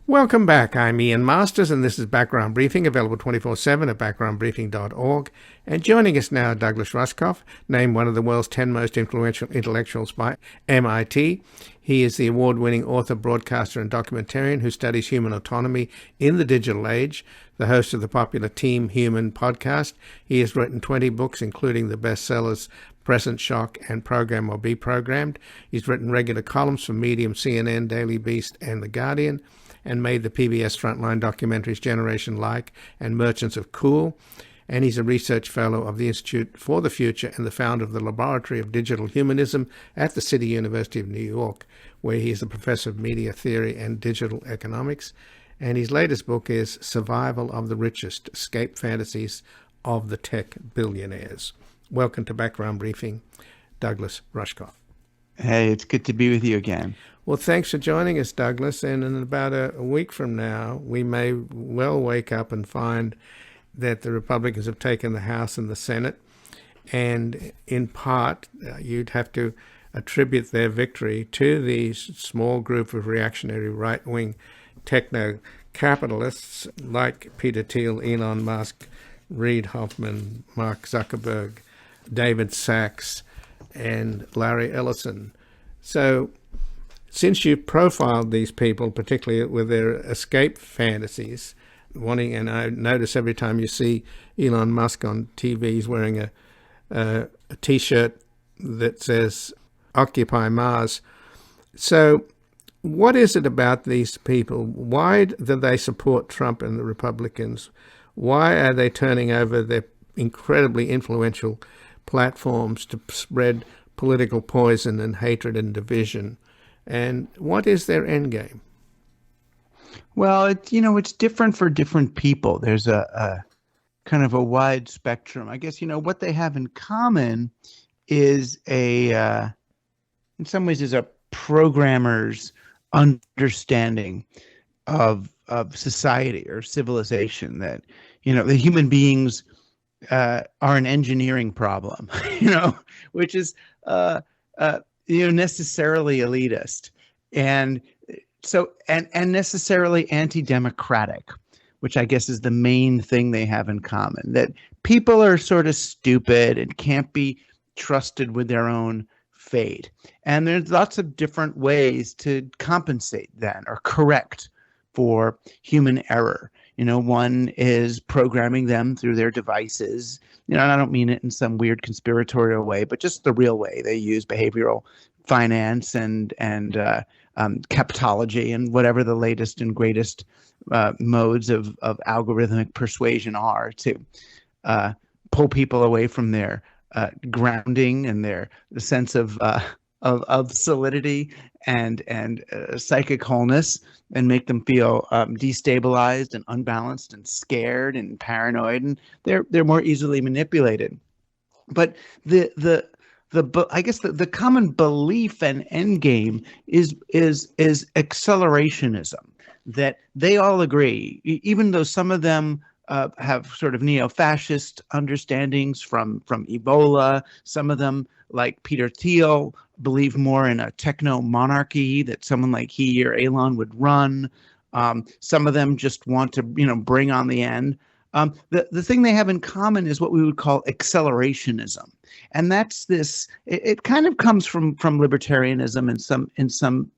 Welcome back. I'm Ian Masters, and this is Background Briefing, available 24/7 at backgroundbriefing.org. And joining us now, Douglas Rushkoff, named one of the world's 10 most influential intellectuals by MIT. He is the award-winning author, broadcaster, and documentarian who studies human autonomy in the digital age, the host of the popular Team Human podcast. He has written 20 books, including the bestsellers Present Shock and Program or Be Programmed. He's written regular columns for Medium, CNN, Daily Beast, and The Guardian, and made the PBS frontline documentaries Generation Like and Merchants of Cool. And he's a research fellow of the Institute for the Future and the founder of the Laboratory of Digital Humanism at the City University of New York, where he is a professor of media theory and digital economics. And his latest book is Survival of the Richest: Escape Fantasies of the Tech Billionaires. Welcome to Background Briefing, Douglas Rushkoff. Hey, it's good to be with you again. Well, thanks for joining us, Douglas. And in about a week from now, we may well wake up and find that the Republicans have taken the House and the Senate. And in part, you'd have to attribute their victory to these small group of reactionary right-wing techno-capitalists like Peter Thiel, Elon Musk, Reid Hoffman, Mark Zuckerberg, David Sachs, and Larry Ellison. So since you've profiled these people, particularly with their escape fantasies, and I notice every time you see Elon Musk on TV, he's wearing a T-shirt that says Occupy Mars. So what is it about these people? Why do they support Trump and the Republicans? Why are they turning over their incredibly influential platforms to spread political poison and hatred and division? And what is their end game? Well, it's different for different people. There's a kind of a wide spectrum. I guess, what they have in common is in some ways is a programmer's understanding of society or civilization, that, the human beings are an engineering problem, which is, necessarily elitist, and so and necessarily anti-democratic, which I guess is the main thing they have in common, that people are sort of stupid and can't be trusted with their own fate. And there's lots of different ways to compensate then or correct for human error. One is programming them through their devices. And I don't mean it in some weird conspiratorial way, but just the real way. They use behavioral finance and captology and whatever the latest and greatest modes of algorithmic persuasion are to pull people away from their grounding and their sense of solidity and psychic wholeness, and make them feel destabilized and unbalanced and scared and paranoid, and they're more easily manipulated. But I guess the common belief and end game is accelerationism, that they all agree, even though some of them have sort of neo-fascist understandings from Ebola. Some of them, like Peter Thiel, believe more in a techno-monarchy that someone like he or Elon would run. Some of them just want to, bring on the end. The thing they have in common is what we would call accelerationism. And that's this, it kind of comes from libertarianism in some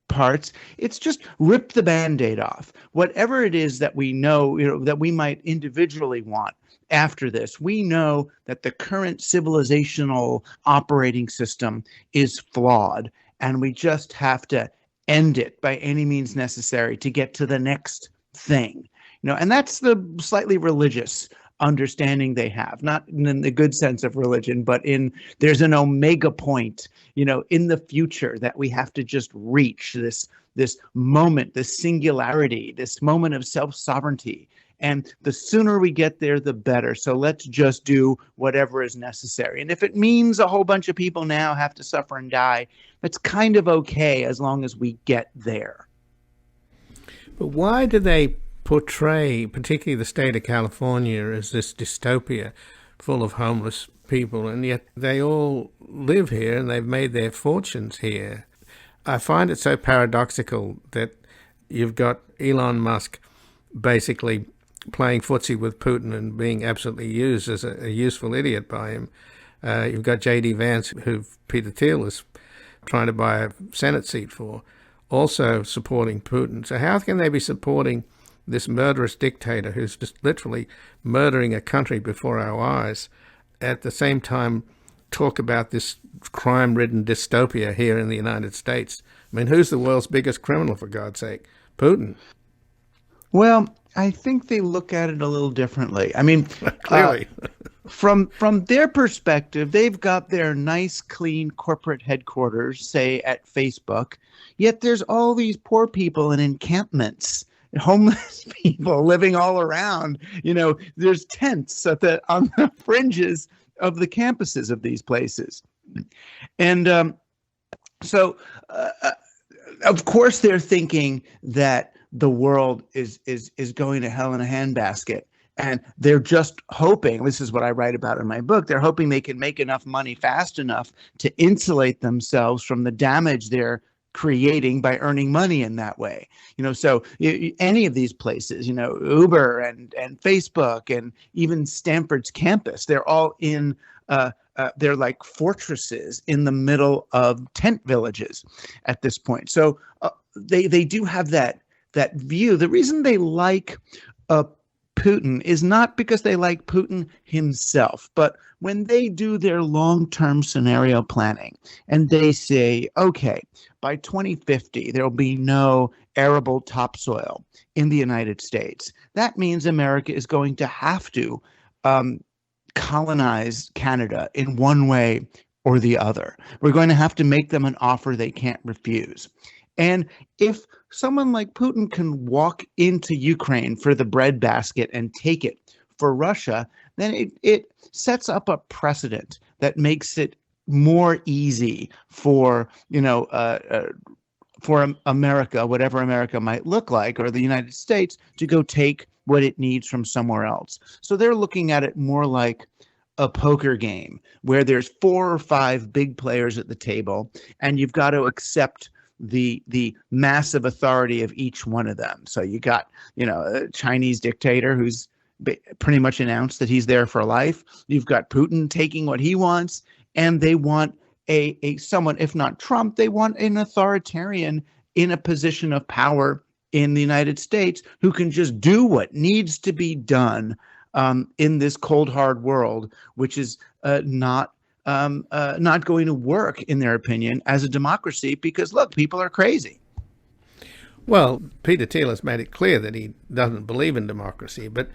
parts. It's just rip the Band-Aid off. Whatever it is that we know, that we might individually want after this, we know that the current civilizational operating system is flawed, and we just have to end it by any means necessary to get to the next thing. And that's the slightly religious understanding they have, not in the good sense of religion, but there's an omega point, in the future that we have to just reach this moment, this singularity, this moment of self-sovereignty. And the sooner we get there, the better. So let's just do whatever is necessary. And if it means a whole bunch of people now have to suffer and die, that's kind of okay as long as we get there. But why do they portray, particularly the state of California, as this dystopia full of homeless people, and yet they all live here and they've made their fortunes here? I find it so paradoxical that you've got Elon Musk basically playing footsie with Putin and being absolutely used as a useful idiot by him. You've got J.D. Vance, who Peter Thiel is trying to buy a Senate seat for, also supporting Putin. So how can they be supporting this murderous dictator who's just literally murdering a country before our eyes, at the same time talk about this crime-ridden dystopia here in the United States? I mean, who's the world's biggest criminal, for God's sake? Putin. Well, I think they look at it a little differently. I mean, clearly. From their perspective, they've got their nice, clean corporate headquarters, say at Facebook, yet there's all these poor people in encampments, homeless people living all around. There's tents on the fringes of the campuses of these places. And so, of course, they're thinking that the world is going to hell in a handbasket. And they're just hoping, this is what I write about in my book, they're hoping they can make enough money fast enough to insulate themselves from the damage they're creating by earning money in that way. So any of these places, Uber and Facebook and even Stanford's campus, they're all in, they're like fortresses in the middle of tent villages at this point. So they do have that view. The reason they like Putin is not because they like Putin himself, but when they do their long-term scenario planning and they say, okay, by 2050, there will be no arable topsoil in the United States. That means America is going to have to colonize Canada in one way or the other. We're going to have to make them an offer they can't refuse. And if someone like Putin can walk into Ukraine for the breadbasket and take it for Russia, then it sets up a precedent that makes it more easy for America, whatever America might look like, or the United States, to go take what it needs from somewhere else. So they're looking at it more like a poker game where there's 4 or 5 big players at the table, and you've got to accept the massive authority of each one of them. So you got, a Chinese dictator who's pretty much announced that he's there for life. You've got Putin taking what he wants, and they want a someone, if not Trump, they want an authoritarian in a position of power in the United States who can just do what needs to be done in this cold, hard world, which is not going to work, in their opinion, as a democracy, because, look, people are crazy. Well, Peter Thiel has made it clear that he doesn't believe in democracy, but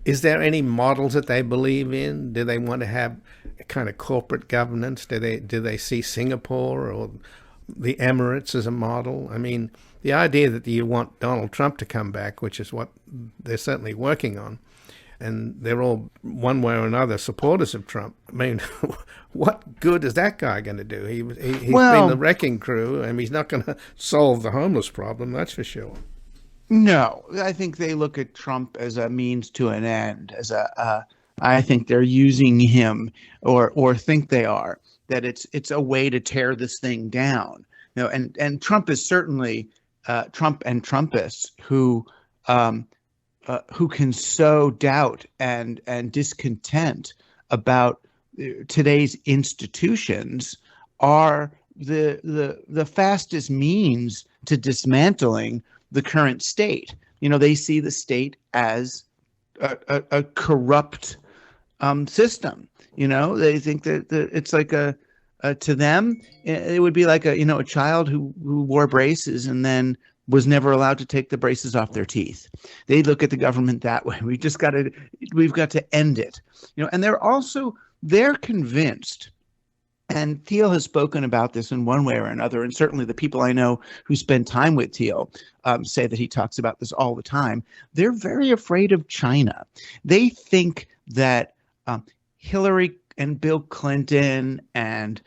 is there any models that they believe in? Do they want to have a kind of corporate governance? Do they see Singapore or the Emirates as a model? I mean, the idea that you want Donald Trump to come back, which is what they're certainly working on, and they're all one way or another supporters of Trump. I mean, what good is that guy going to do? He's been the wrecking crew, and he's not going to solve the homeless problem, that's for sure. No, I think they look at Trump as a means to an end. I think they're using him, or think they are, that it's a way to tear this thing down. And Trump is certainly Trump and Trumpists who can sow doubt and discontent about today's institutions are the fastest means to dismantling the current state. They see the state as a corrupt system. They think that it's like to them, it would be like a child who wore braces and then was never allowed to take the braces off their teeth. They look at the government that way. We've got to end it. And they're convinced, and Thiel has spoken about this in one way or another, and certainly the people I know who spend time with Thiel say that he talks about this all the time. They're very afraid of China. They think that Hillary and Bill Clinton and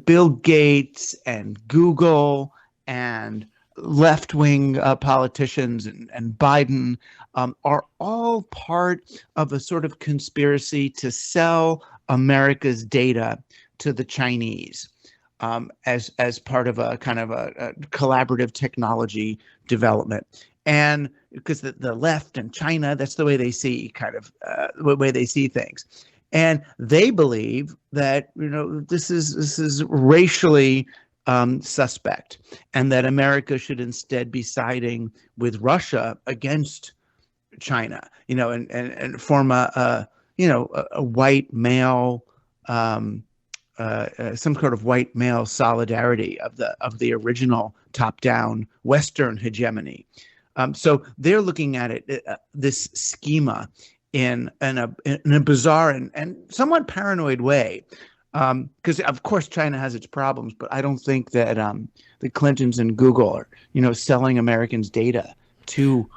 Bill Gates and Google and left-wing politicians and Biden are all part of a sort of conspiracy to sell America's data to the Chinese. as part of a kind of a collaborative technology development. And because the left and China, that's the way they see the way they see things. And they believe that this is racially suspect, and that America should instead be siding with Russia against China, and form a white male, some sort of white male solidarity of the original top-down Western hegemony. So they're looking at it, this schema, in a bizarre and somewhat paranoid way, because of course China has its problems, but I don't think that the Clintons and Google are selling Americans' data to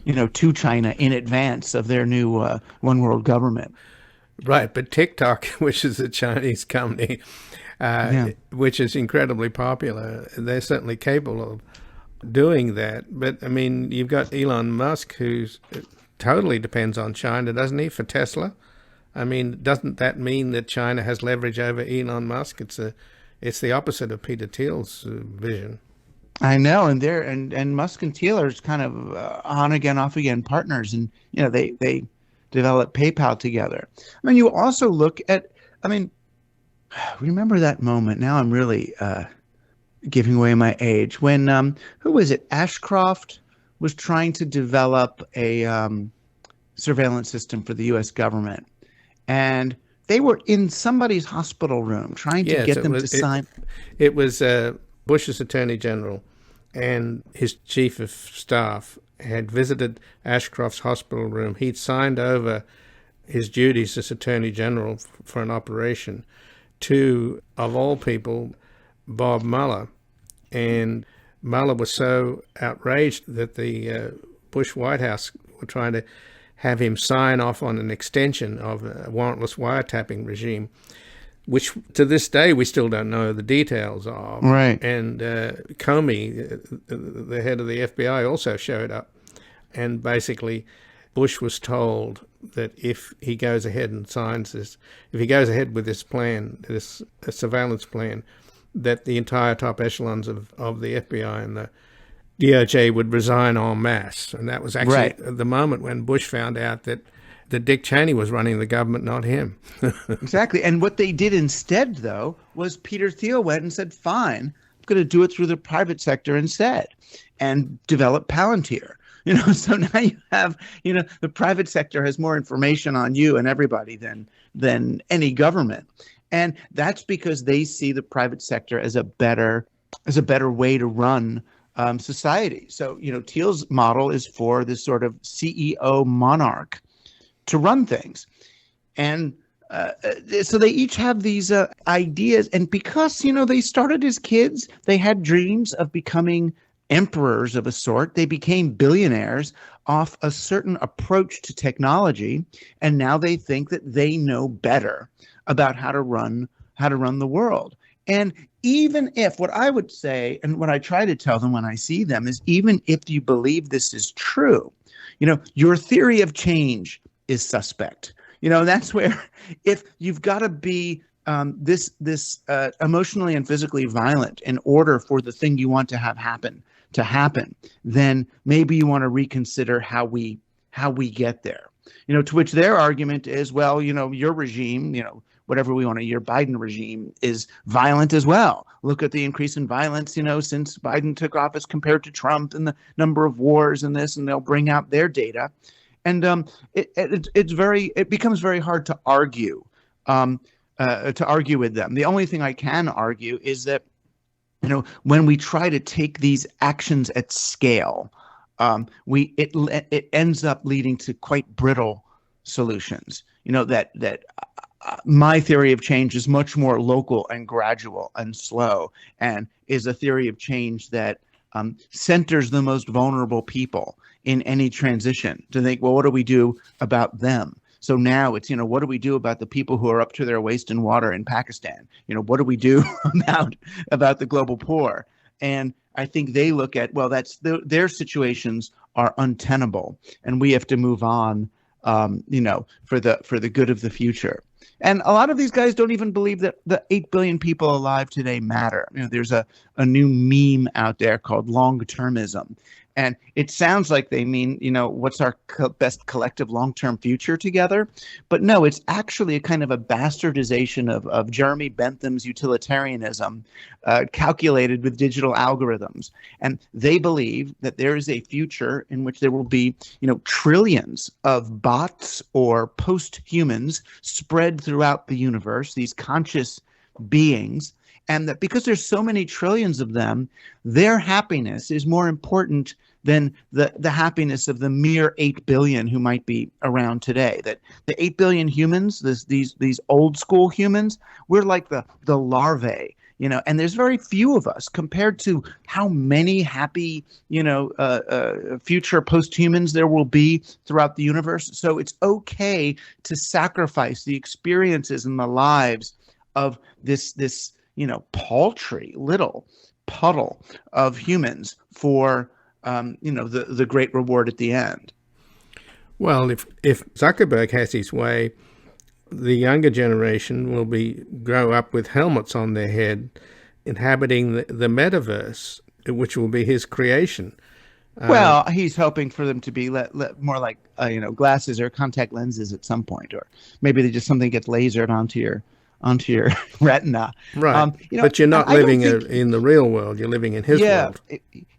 to China in advance of their new one world government. Right, but TikTok, which is a Chinese company, which is incredibly popular, they're certainly capable of doing that. But I mean, you've got Elon Musk, who's totally depends on China, doesn't he, for Tesla? I mean, doesn't that mean that China has leverage over Elon Musk? It's the opposite of Peter Thiel's vision. I know, and Musk and Thiel are kind of on again, off again partners, and they developed PayPal together. I mean, you also look at, remember that moment? Now I'm really giving away my age, when who was it? Ashcroft was trying to develop a surveillance system for the U.S. government, and they were in somebody's hospital room trying to get them to sign. It was Bush's Attorney General and his chief of staff had visited Ashcroft's hospital room. He'd signed over his duties as Attorney General for an operation to, of all people, Bob Mueller. And Mueller was so outraged that the Bush White House were trying to have him sign off on an extension of a warrantless wiretapping regime, which to this day we still don't know the details of. Right. And Comey, the head of the FBI, also showed up. And basically, Bush was told that if he goes ahead and signs this, if he goes ahead with this plan, this surveillance plan, that the entire top echelons of the FBI and the DOJ would resign en masse. And that was actually the moment when Bush found out that Dick Cheney was running the government, not him. Exactly. And what they did instead, though, was Peter Thiel went and said, fine, I'm going to do it through the private sector instead, and develop Palantir. So now you have, the private sector has more information on you and everybody than any government. And that's because they see the private sector as a better way to run society. So, Thiel's model is for this sort of CEO monarch to run things. And so they each have these ideas. And because, they started as kids, they had dreams of becoming emperors of a sort. They became billionaires off a certain approach to technology. And now they think that they know better about how to run the world. And even if, what I would say, and what I try to tell them when I see them, is even if you believe this is true, your theory of change is suspect. That's where, if you've got to be this emotionally and physically violent in order for the thing you want to have happen, then maybe you want to reconsider how we get there. To which their argument is, well, your regime, whatever we want to, your Biden regime is violent as well. Look at the increase in violence, since Biden took office compared to Trump, and the number of wars and this, and they'll bring out their data. And it becomes very hard to argue with them. The only thing I can argue is that, when we try to take these actions at scale, it ends up leading to quite brittle solutions. That my theory of change is much more local and gradual and slow, and is a theory of change that centers the most vulnerable people in any transition, to think, well, what do we do about them? So now it's, what do we do about the people who are up to their waist in water in Pakistan? What do we do about the global poor? And I think they look at, well, that's their situations are untenable, and we have to move on for the good of the future. And a lot of these guys don't even believe that the 8 billion people alive today matter. There's a new meme out there called long-termism. And it sounds like they mean, what's our best collective long-term future together? But no, it's actually a kind of a bastardization of Jeremy Bentham's utilitarianism, calculated with digital algorithms. And they believe that there is a future in which there will be, trillions of bots or post-humans spread throughout the universe, these conscious beings, and that because there's so many trillions of them, their happiness is more important than the happiness of the mere 8 billion who might be around today. That the 8 billion humans, these old school humans, we're like the larvae, and there's very few of us compared to how many happy, future post-humans there will be throughout the universe. So it's okay to sacrifice the experiences and the lives of this paltry little puddle of humans for, the great reward at the end. Well, if Zuckerberg has his way, the younger generation will grow up with helmets on their head, inhabiting the metaverse, which will be his creation. Well, he's hoping for them to be more like glasses or contact lenses at some point, or maybe something gets lasered onto your retina. Right. But you're not living in the real world. You're living in his world.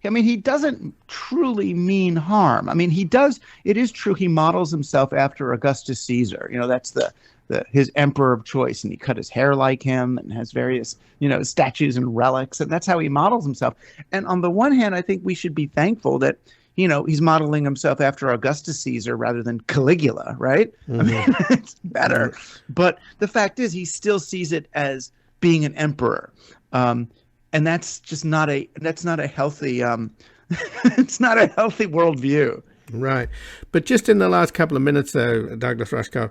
He doesn't truly mean harm. It is true he models himself after Augustus Caesar. That's his emperor of choice, and he cut his hair like him and has various, statues and relics, and that's how he models himself. And on the one hand, I think we should be thankful that he's modeling himself after Augustus Caesar rather than Caligula, right? Mm-hmm. It's better. But the fact is, he still sees it as being an emperor, and that's just not a healthy. It's not a healthy worldview. Right. But just in the last couple of minutes, though, Douglas Rushkoff,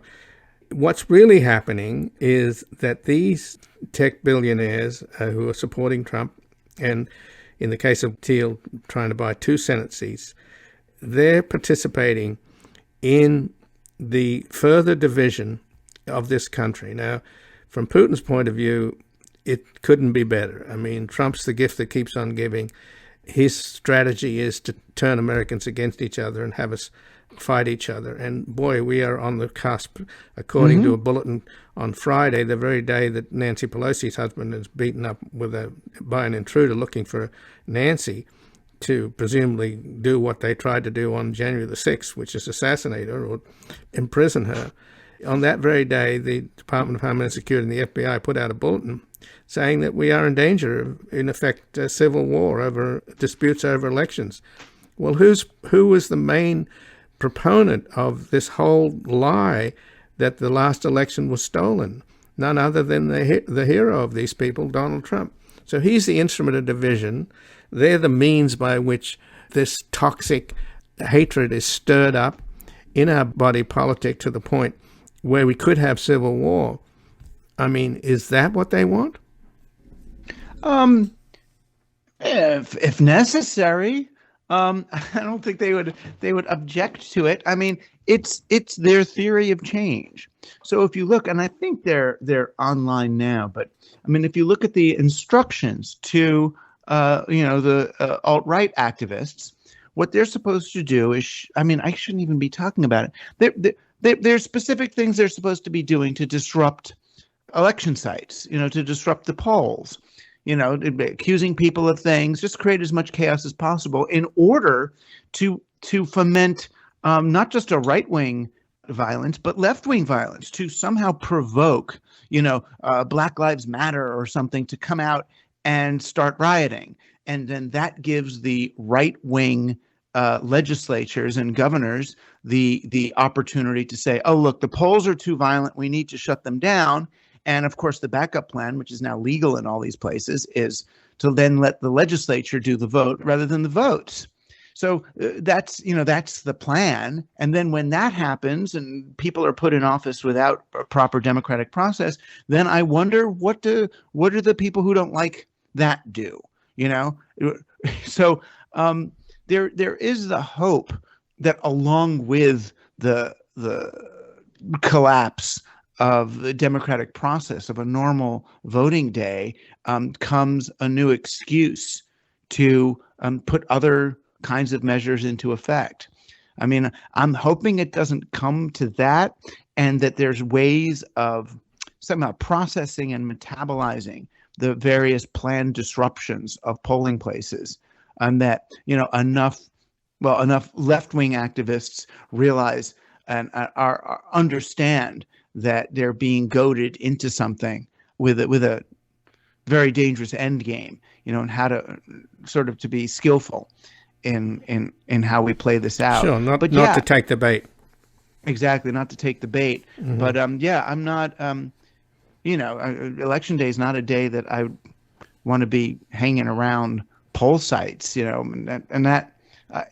what's really happening is that these tech billionaires who are supporting Trump, and in the case of Thiel trying to buy 2 Senate seats, they're participating in the further division of this country. Now, from Putin's point of view, it couldn't be better. Trump's the gift that keeps on giving. His strategy is to turn Americans against each other and have us fight each other. And boy, we are on the cusp, according to a bulletin on Friday, the very day that Nancy Pelosi's husband is beaten up by an intruder looking for Nancy to presumably do what they tried to do on January the 6th, which is assassinate her or imprison her. On that very day, the Department of Homeland Security and the FBI put out a bulletin saying that we are in danger of, in effect, a civil war over disputes over elections. Well, who was the main proponent of this whole lie that the last election was stolen? None other than the hero of these people, Donald Trump. So he's the instrument of division. They're the means by which this toxic hatred is stirred up in our body politic to the point where we could have civil war. Is that what they want? If necessary. I don't think they would object to it. It's their theory of change. So if you look, and I think they're online now, but if you look at the instructions to the alt-right activists, what they're supposed to do is, I shouldn't even be talking about it. There's specific things they're supposed to be doing to disrupt election sites, to disrupt the polls. Accusing people of things, just create as much chaos as possible in order to foment not just a right-wing violence, but left-wing violence, to somehow provoke, Black Lives Matter or something to come out and start rioting. And then that gives the right-wing legislatures and governors the opportunity to say, oh, look, the polls are too violent, we need to shut them down. And of course, the backup plan, which is now legal in all these places, is to then let the legislature do the vote rather than the votes. So that's the plan. And then when that happens and people are put in office without a proper democratic process, then I wonder what do the people who don't like that do? So there is the hope that along with the the collapse of the democratic process of a normal voting day comes a new excuse to put other kinds of measures into effect. I mean, I'm hoping it doesn't come to that, and that there's ways of somehow processing and metabolizing the various planned disruptions of polling places, and that enough left-wing activists realize and understand that they're being goaded into something with a very dangerous end game, and how to sort of to be skillful in how we play this out. Sure, not to take the bait. Exactly, not to take the bait. Mm-hmm. But I'm not. Election day is not a day that I want to be hanging around poll sites. And that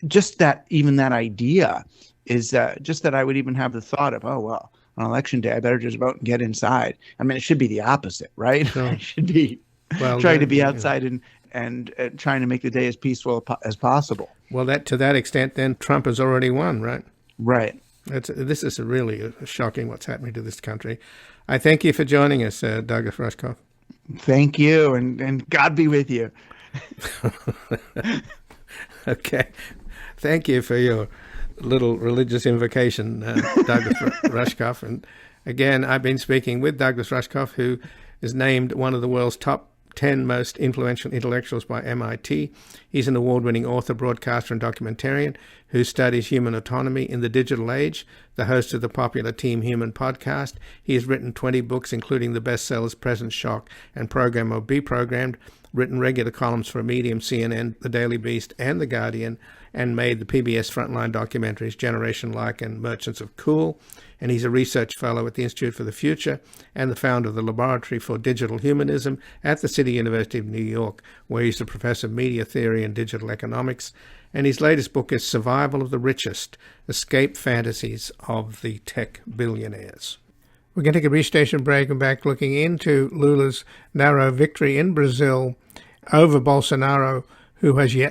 just that even that idea is just that I would even have the thought of, oh well, on election day I better just vote and get inside. I mean, it should be the opposite, right? Sure. I should be trying to be outside and trying to make the day as peaceful as possible. Well, to that extent, then Trump has already won, right? Right. This is really shocking what's happening to this country. I thank you for joining us, Douglas Rushkoff. Thank you, and God be with you. Okay. Thank you for your little religious invocation, Douglas Rushkoff. And again, I've been speaking with Douglas Rushkoff, who is named one of the world's top 10 most influential intellectuals by MIT. He's an award-winning author, broadcaster, and documentarian who studies human autonomy in the digital age, the host of the popular Team Human podcast. He has written 20 books, including the bestsellers Present Shock and Program or Be Programmed, written regular columns for Medium, CNN, The Daily Beast, and The Guardian, and made the PBS Frontline documentaries Generation Like and Merchants of Cool. And he's a research fellow at the Institute for the Future and the founder of the Laboratory for Digital Humanism at the City University of New York, where he's a professor of media theory and digital economics. And his latest book is Survival of the Richest, Escape Fantasies of the Tech Billionaires. We're going to take a brief station break and back looking into Lula's narrow victory in Brazil over Bolsonaro, who has yet